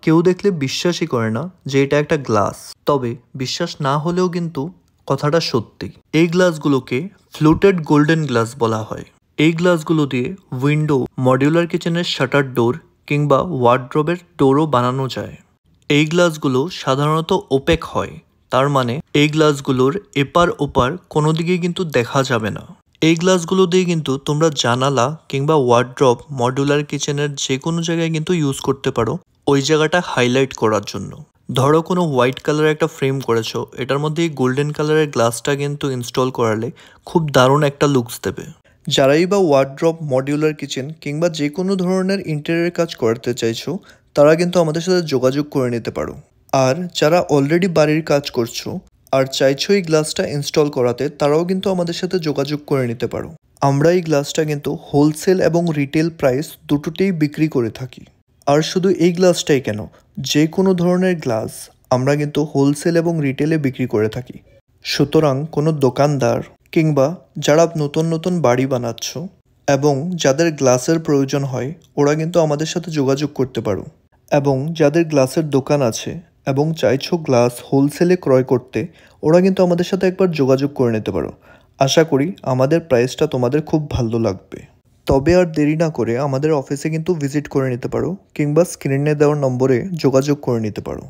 কেউ দেখলে বিশ্বাসই করে না যে এটা একটা গ্লাস। তবে বিশ্বাস না হলেও কিন্তু কথাটা সত্যি। এই গ্লাসগুলোকে ফ্লুটেড গোল্ডেন গ্লাস বলা হয়। এই গ্লাসগুলো দিয়ে উইন্ডো, মডিউলার কিচেনের শাটার ডোর কিংবা ওয়ার্ড্রোবের ডোরও বানানো যায়। এই গ্লাসগুলো সাধারণত ওপেক হয়, তার মানে এই গ্লাসগুলোর এপার ওপার কোনো দিকে কিন্তু দেখা যাবে না। এই গ্লাসগুলো দিয়ে কিন্তু তোমরা জানালা কিংবা ওয়ার্ড্রব, মডিউলার কিচেনের যে কোনো জায়গায় কিন্তু ইউজ করতে পারো ওই জায়গাটা হাইলাইট করার জন্য। ধরো কোনো হোয়াইট কালারের একটা ফ্রেম করেছো, এটার মধ্যে এই গোল্ডেন কালারের গ্লাসটা কিন্তু ইনস্টল করালে খুব দারুণ একটা লুকস দেবে। যারাই বা ওয়ার্ড্রব, মডিউলার কিচেন কিংবা যে কোনো ধরনের ইন্টেরিয়র কাজ করতে চাইছো তারা কিন্তু আমাদের সাথে যোগাযোগ করে নিতে পারো। আর যারা অলরেডি বাড়ির কাজ করছো আর চাইছো এই গ্লাসটা ইনস্টল করাতে, তারাও কিন্তু আমাদের সাথে যোগাযোগ করে নিতে পারো। আমরা এই গ্লাসটা কিন্তু হোলসেল এবং রিটেল প্রাইস দুটোতেই বিক্রি করে থাকি। আর শুধু এই গ্লাসটাই কেন, যে কোনো ধরনের গ্লাস আমরা কিন্তু হোলসেল এবং রিটেলে বিক্রি করে থাকি। সুতরাং কোনো দোকানদার কিংবা যারা নতুন নতুন বাড়ি বানাচ্ছ এবং যাদের গ্লাসের প্রয়োজন হয়, ওরা কিন্তু আমাদের সাথে যোগাযোগ করতে পারো। এবং যাদের গ্লাসের দোকান আছে এবং চাইছো গ্লাস হোলসেলে ক্রয় করতে, ওরা কিন্তু আমাদের সাথে একবার যোগাযোগ করে নিতে পারো। আশা করি আমাদের প্রাইসটা তোমাদের খুব ভালো লাগবে। তবে আর দেরি না করে আমাদের অফিসে কিন্তু ভিজিট করে নিতে পারো কিংবা স্ক্রিনে দেওয়ার নম্বরে যোগাযোগ করে নিতে পারো।